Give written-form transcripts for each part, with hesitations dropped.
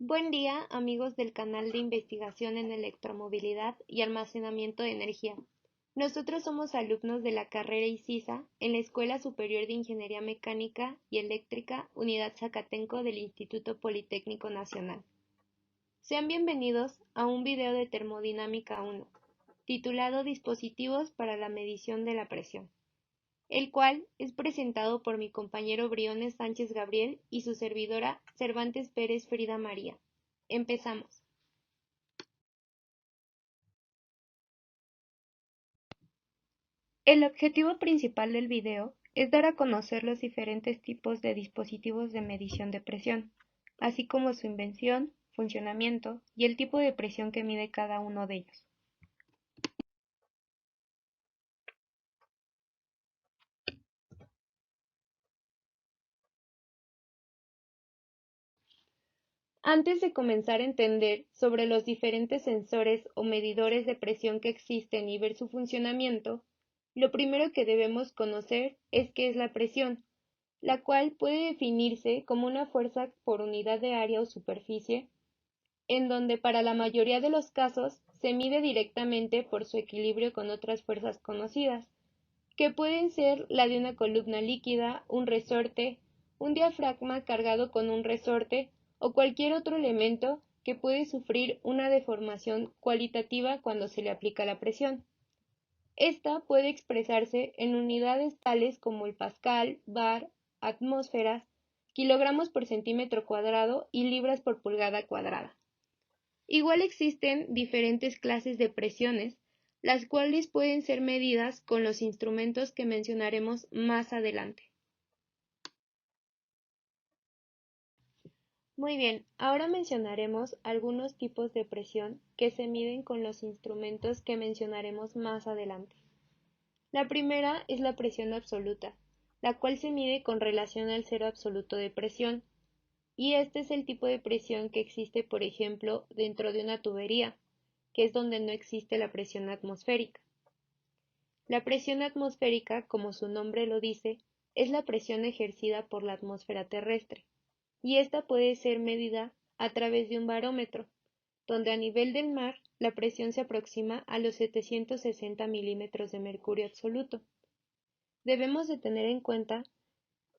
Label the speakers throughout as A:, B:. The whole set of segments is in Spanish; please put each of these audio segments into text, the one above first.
A: Buen día, amigos del canal de investigación en electromovilidad y almacenamiento de energía. Nosotros somos alumnos de la carrera ICISA en la Escuela Superior de Ingeniería Mecánica y Eléctrica Unidad Zacatenco del Instituto Politécnico Nacional. Sean bienvenidos a un video de termodinámica 1, titulado Dispositivos para la medición de la presión, el cual es presentado por mi compañero Briones Sánchez Gabriel y su servidora Cervantes Pérez Frida María. Empezamos. El objetivo principal del video es dar a conocer los diferentes tipos de dispositivos de medición de presión, así como su invención, funcionamiento y el tipo de presión que mide cada uno de ellos. Antes de comenzar a entender sobre los diferentes sensores o medidores de presión que existen y ver su funcionamiento, lo primero que debemos conocer es qué es la presión, la cual puede definirse como una fuerza por unidad de área o superficie, en donde para la mayoría de los casos se mide directamente por su equilibrio con otras fuerzas conocidas, que pueden ser la de una columna líquida, un resorte, un diafragma cargado con un resorte o cualquier otro elemento que puede sufrir una deformación cualitativa cuando se le aplica la presión. Esta puede expresarse en unidades tales como el pascal, bar, atmósferas, kilogramos por centímetro cuadrado y libras por pulgada cuadrada. Igual existen diferentes clases de presiones, las cuales pueden ser medidas con los instrumentos que mencionaremos más adelante. Muy bien, ahora mencionaremos algunos tipos de presión que se miden con los instrumentos que mencionaremos más adelante. La primera es la presión absoluta, la cual se mide con relación al cero absoluto de presión, y este es el tipo de presión que existe, por ejemplo, dentro de una tubería, que es donde no existe la presión atmosférica. La presión atmosférica, como su nombre lo dice, es la presión ejercida por la atmósfera terrestre, y esta puede ser medida a través de un barómetro, donde a nivel del mar la presión se aproxima a los 760 milímetros de mercurio absoluto. Debemos de tener en cuenta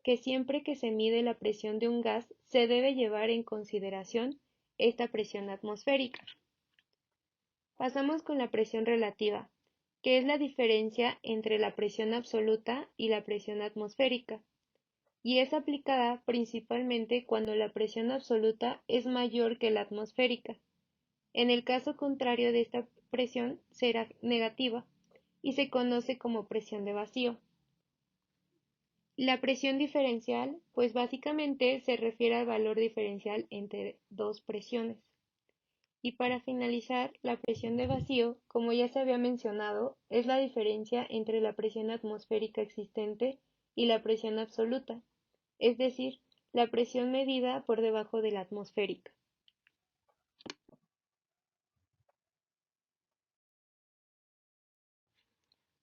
A: que siempre que se mide la presión de un gas se debe llevar en consideración esta presión atmosférica. Pasamos con la presión relativa, que es la diferencia entre la presión absoluta y la presión atmosférica, y es aplicada principalmente cuando la presión absoluta es mayor que la atmosférica. En el caso contrario de esta presión será negativa y se conoce como presión de vacío. La presión diferencial, pues básicamente se refiere al valor diferencial entre dos presiones. Y para finalizar, la presión de vacío, como ya se había mencionado, es la diferencia entre la presión atmosférica existente y la presión absoluta, es decir, la presión medida por debajo de la atmosférica.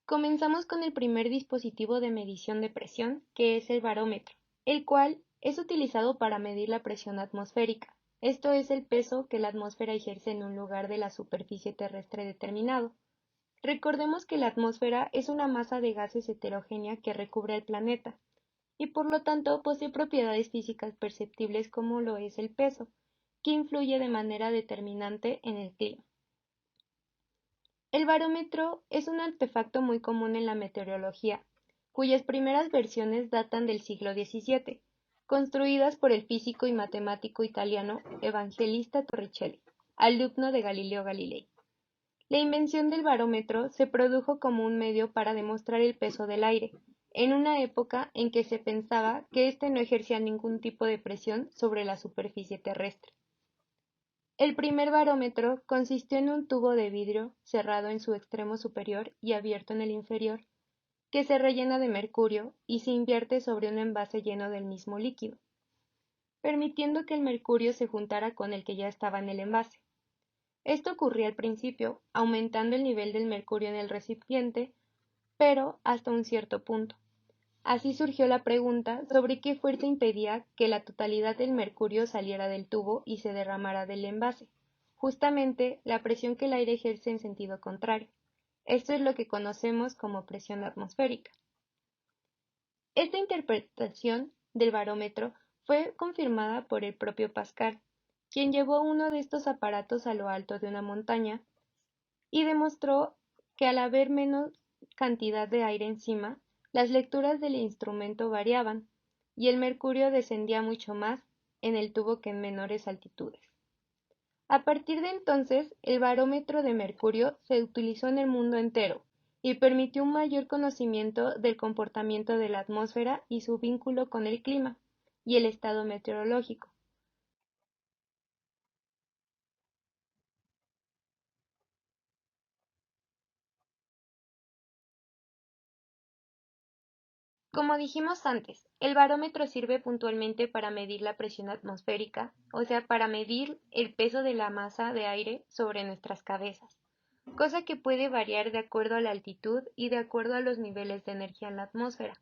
A: Comenzamos con el primer dispositivo de medición de presión, que es el barómetro, el cual es utilizado para medir la presión atmosférica. Esto es el peso que la atmósfera ejerce en un lugar de la superficie terrestre determinado. Recordemos que la atmósfera es una masa de gases heterogénea que recubre el planeta, y por lo tanto posee propiedades físicas perceptibles como lo es el peso, que influye de manera determinante en el clima. El barómetro es un artefacto muy común en la meteorología, cuyas primeras versiones datan del siglo XVII, construidas por el físico y matemático italiano Evangelista Torricelli, alumno de Galileo Galilei. La invención del barómetro se produjo como un medio para demostrar el peso del aire, en una época en que se pensaba que éste no ejercía ningún tipo de presión sobre la superficie terrestre. El primer barómetro consistió en un tubo de vidrio cerrado en su extremo superior y abierto en el inferior, que se rellena de mercurio y se invierte sobre un envase lleno del mismo líquido, permitiendo que el mercurio se juntara con el que ya estaba en el envase. Esto ocurría al principio, aumentando el nivel del mercurio en el recipiente, pero hasta un cierto punto. Así surgió la pregunta sobre qué fuerza impedía que la totalidad del mercurio saliera del tubo y se derramara del envase. Justamente la presión que el aire ejerce en sentido contrario. Esto es lo que conocemos como presión atmosférica. Esta interpretación del barómetro fue confirmada por el propio Pascal, quien llevó uno de estos aparatos a lo alto de una montaña y demostró que al haber menos cantidad de aire encima, las lecturas del instrumento variaban y el mercurio descendía mucho más en el tubo que en menores altitudes. A partir de entonces, el barómetro de mercurio se utilizó en el mundo entero y permitió un mayor conocimiento del comportamiento de la atmósfera y su vínculo con el clima y el estado meteorológico. Como dijimos antes, el barómetro sirve puntualmente para medir la presión atmosférica, o sea, para medir el peso de la masa de aire sobre nuestras cabezas, cosa que puede variar de acuerdo a la altitud y de acuerdo a los niveles de energía en la atmósfera.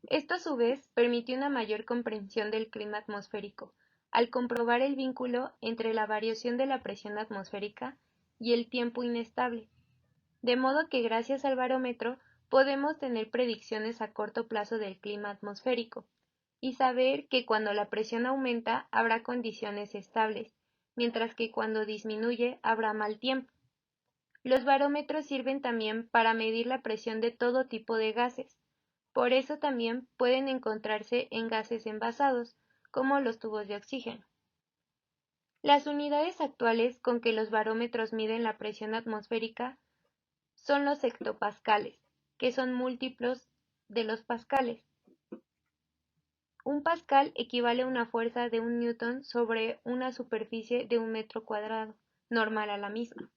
A: Esto a su vez permitió una mayor comprensión del clima atmosférico, al comprobar el vínculo entre la variación de la presión atmosférica y el tiempo inestable, de modo que gracias al barómetro podemos tener predicciones a corto plazo del clima atmosférico y saber que cuando la presión aumenta habrá condiciones estables, mientras que cuando disminuye habrá mal tiempo. Los barómetros sirven también para medir la presión de todo tipo de gases. Por eso también pueden encontrarse en gases envasados, como los tubos de oxígeno. Las unidades actuales con que los barómetros miden la presión atmosférica son los hectopascales, que son múltiplos de los pascales. Un pascal equivale a una fuerza de 1 newton sobre una superficie de 1 metro cuadrado, normal a la misma.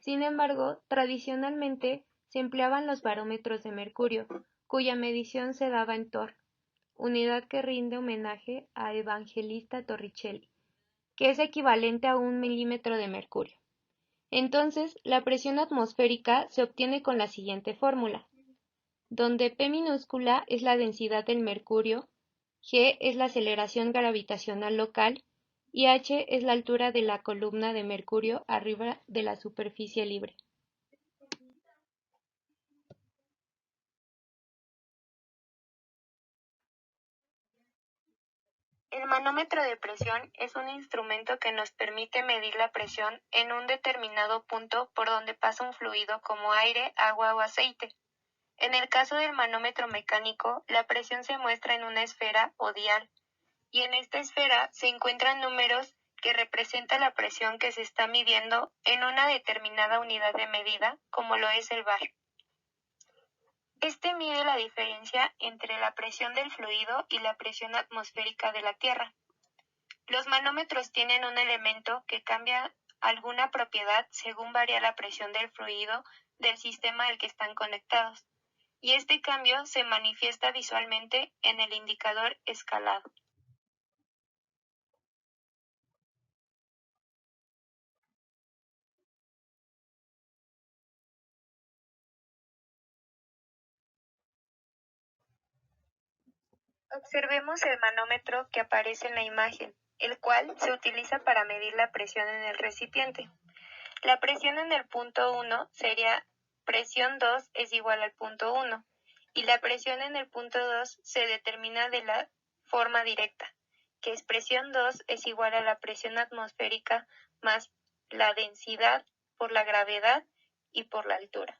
A: Sin embargo, tradicionalmente se empleaban los barómetros de mercurio, cuya medición se daba en torr, unidad que rinde homenaje a Evangelista Torricelli, que es equivalente a 1 milímetro de mercurio. Entonces, la presión atmosférica se obtiene con la siguiente fórmula, donde P minúscula es la densidad del mercurio, G es la aceleración gravitacional local y H es la altura de la columna de mercurio arriba de la superficie libre. El manómetro de presión es un instrumento que nos permite medir la presión en un determinado punto por donde pasa un fluido como aire, agua o aceite. En el caso del manómetro mecánico, la presión se muestra en una esfera o dial, y en esta esfera se encuentran números que representan la presión que se está midiendo en una determinada unidad de medida, como lo es el bar. Este mide la diferencia entre la presión del fluido y la presión atmosférica de la Tierra. Los manómetros tienen un elemento que cambia alguna propiedad según varía la presión del fluido del sistema al que están conectados, y este cambio se manifiesta visualmente en el indicador escalado. Observemos el manómetro que aparece en la imagen, el cual se utiliza para medir la presión en el recipiente. La presión en el punto 1 sería presión 2 es igual al punto 1 y la presión en el punto 2 se determina de la forma directa, que es presión 2 es igual a la presión atmosférica más la densidad por la gravedad y por la altura.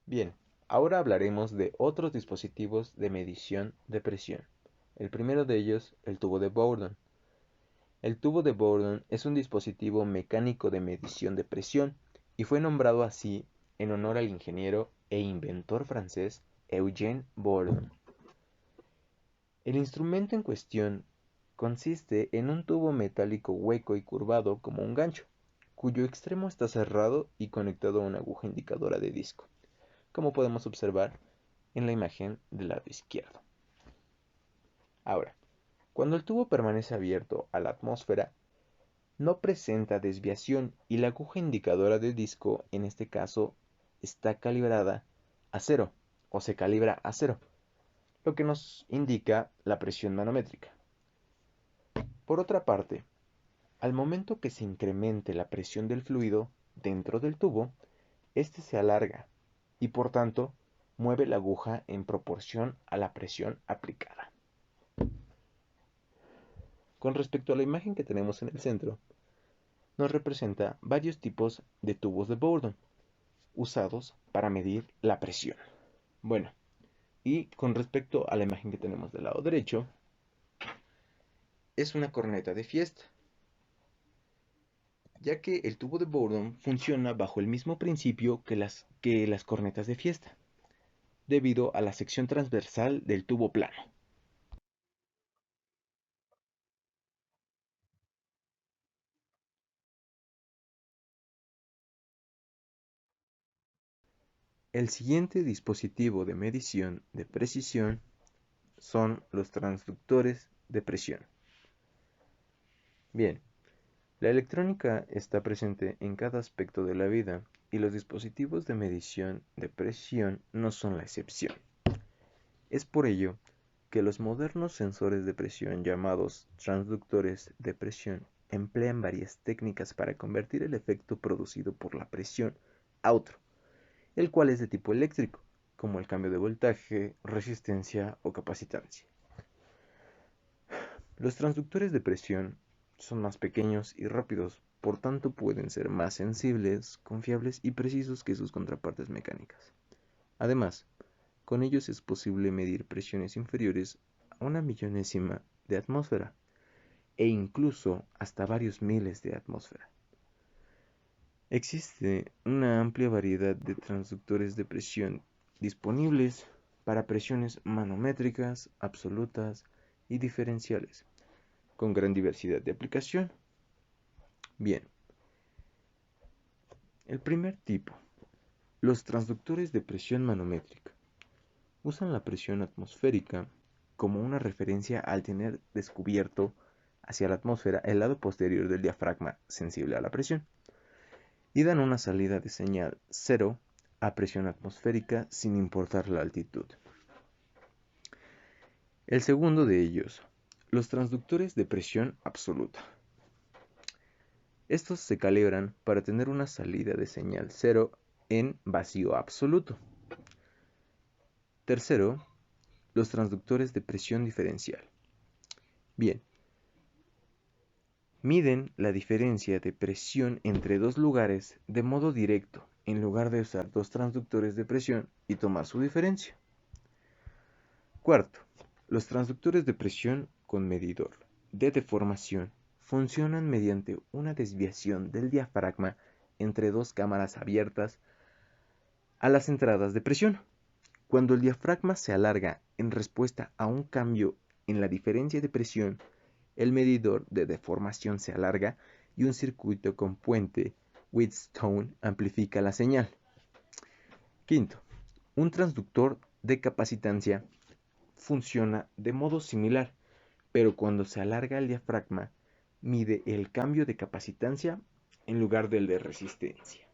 B: Bien, ahora hablaremos de otros dispositivos de medición de presión. El primero de ellos, el tubo de Bourdon. El tubo de Bourdon es un dispositivo mecánico de medición de presión y fue nombrado así en honor al ingeniero e inventor francés Eugène Bourdon. El instrumento en cuestión consiste en un tubo metálico hueco y curvado como un gancho, cuyo extremo está cerrado y conectado a una aguja indicadora de disco, como podemos observar en la imagen del lado izquierdo. Ahora, cuando el tubo permanece abierto a la atmósfera, no presenta desviación y la aguja indicadora del disco, en este caso, está calibrada a cero o se calibra a cero, lo que nos indica la presión manométrica. Por otra parte, al momento que se incremente la presión del fluido dentro del tubo, éste se alarga y por tanto mueve la aguja en proporción a la presión aplicada. Con respecto a la imagen que tenemos en el centro, nos representa varios tipos de tubos de Bourdon usados para medir la presión. Bueno, y con respecto a la imagen que tenemos del lado derecho, es una corneta de fiesta, ya que el tubo de Bourdon funciona bajo el mismo principio que las cornetas de fiesta, debido a la sección transversal del tubo plano. El siguiente dispositivo de medición de precisión son los transductores de presión. Bien, la electrónica está presente en cada aspecto de la vida y los dispositivos de medición de presión no son la excepción. Es por ello que los modernos sensores de presión llamados transductores de presión emplean varias técnicas para convertir el efecto producido por la presión a otro, el cual es de tipo eléctrico, como el cambio de voltaje, resistencia o capacitancia. Los transductores de presión son más pequeños y rápidos, por tanto pueden ser más sensibles, confiables y precisos que sus contrapartes mecánicas. Además, con ellos es posible medir presiones inferiores a una millonésima de atmósfera e incluso hasta varios miles de atmósfera. Existe una amplia variedad de transductores de presión disponibles para presiones manométricas, absolutas y diferenciales, con gran diversidad de aplicación. Bien, el primer tipo, los transductores de presión manométrica, usan la presión atmosférica como una referencia al tener descubierto hacia la atmósfera el lado posterior del diafragma sensible a la presión, y dan una salida de señal cero a presión atmosférica sin importar la altitud. El segundo de ellos, los transductores de presión absoluta. Estos se calibran para tener una salida de señal cero en vacío absoluto. Tercero, los transductores de presión diferencial. Bien, miden la diferencia de presión entre dos lugares de modo directo, en lugar de usar dos transductores de presión y tomar su diferencia. Cuarto, los transductores de presión con medidor de deformación funcionan mediante una desviación del diafragma entre dos cámaras abiertas a las entradas de presión. Cuando el diafragma se alarga en respuesta a un cambio en la diferencia de presión, el medidor de deformación se alarga y un circuito con puente Wheatstone amplifica la señal. Quinto, un transductor de capacitancia funciona de modo similar, pero cuando se alarga el diafragma, mide el cambio de capacitancia en lugar del de resistencia.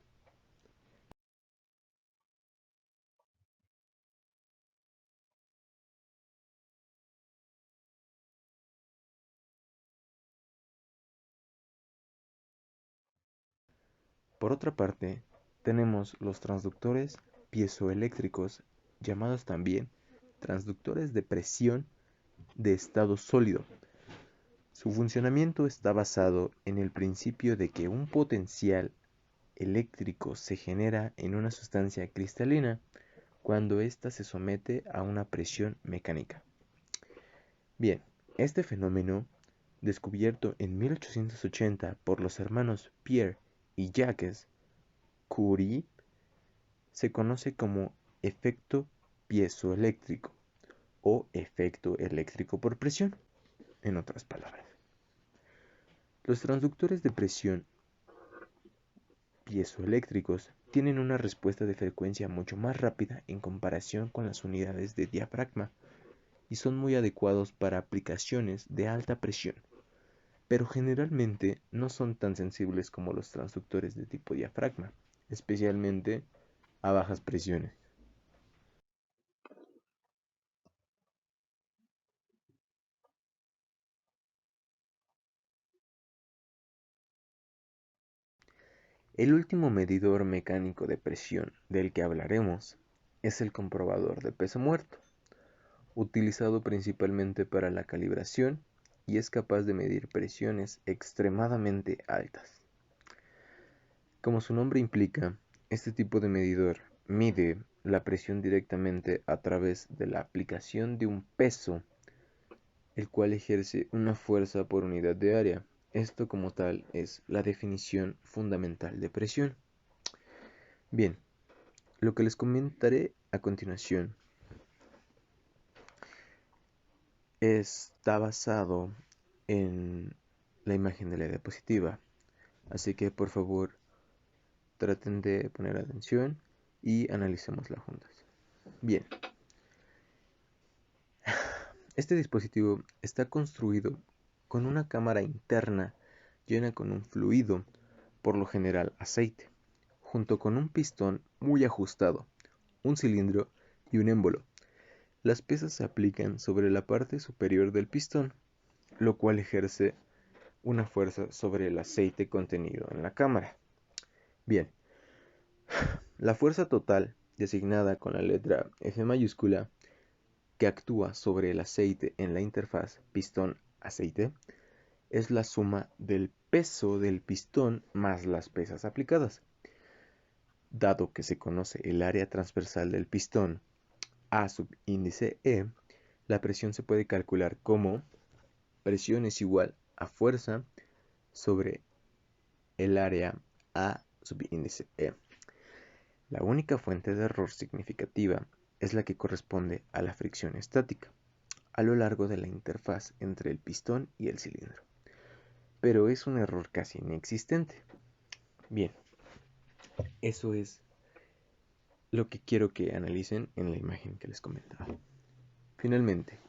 B: Por otra parte, tenemos los transductores piezoeléctricos, llamados también transductores de presión de estado sólido. Su funcionamiento está basado en el principio de que un potencial eléctrico se genera en una sustancia cristalina cuando ésta se somete a una presión mecánica. Bien, este fenómeno, descubierto en 1880 por los hermanos Pierre y Jacques Curie, se conoce como efecto piezoeléctrico o efecto eléctrico por presión, en otras palabras. Los transductores de presión piezoeléctricos tienen una respuesta de frecuencia mucho más rápida en comparación con las unidades de diafragma y son muy adecuados para aplicaciones de alta presión, pero generalmente no son tan sensibles como los transductores de tipo diafragma, especialmente a bajas presiones. El último medidor mecánico de presión del que hablaremos es el comprobador de peso muerto, utilizado principalmente para la calibración y es capaz de medir presiones extremadamente altas. Como su nombre implica, este tipo de medidor mide la presión directamente a través de la aplicación de un peso, el cual ejerce una fuerza por unidad de área. Esto como tal es la definición fundamental de presión. Bien, lo que les comentaré a continuación está basado en la imagen de la diapositiva, así que por favor traten de poner atención y analicémosla juntas. Bien, este dispositivo está construido con una cámara interna llena con un fluido, por lo general aceite, junto con un pistón muy ajustado, un cilindro y un émbolo. Las piezas se aplican sobre la parte superior del pistón, lo cual ejerce una fuerza sobre el aceite contenido en la cámara. Bien, la fuerza total, designada con la letra F mayúscula, que actúa sobre el aceite en la interfaz pistón-aceite, es la suma del peso del pistón más las pesas aplicadas. Dado que se conoce el área transversal del pistón, A subíndice E, la presión se puede calcular como presión es igual a fuerza sobre el área A subíndice E. La única fuente de error significativa es la que corresponde a la fricción estática a lo largo de la interfaz entre el pistón y el cilindro, pero es un error casi inexistente. Bien, eso es lo que quiero que analicen en la imagen que les comentaba. Finalmente,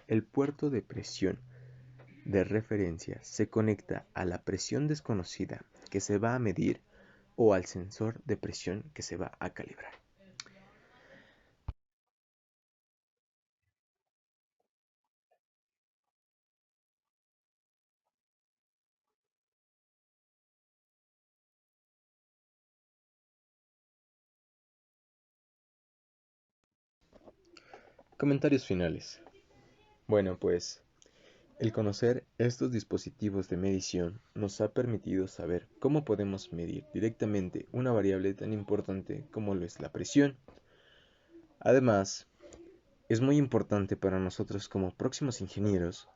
B: el puerto de presión de referencia se conecta a la presión desconocida que se va a medir o al sensor de presión que se va a calibrar. Comentarios finales. Bueno, pues el conocer estos dispositivos de medición nos ha permitido saber cómo podemos medir directamente una variable tan importante como lo es la presión. Además, es muy importante para nosotros como próximos ingenieros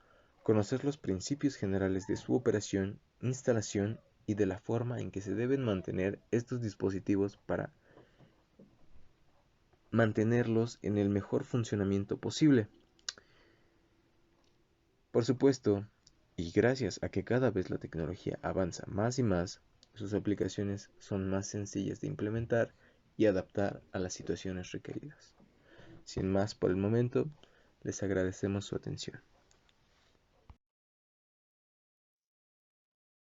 B: conocer los principios generales de su operación, instalación y de la forma en que se deben mantener estos dispositivos para mantenerlos en el mejor funcionamiento posible. Por supuesto, y gracias a que cada vez la tecnología avanza más y más, sus aplicaciones son más sencillas de implementar y adaptar a las situaciones requeridas. Sin más por el momento, les agradecemos su atención.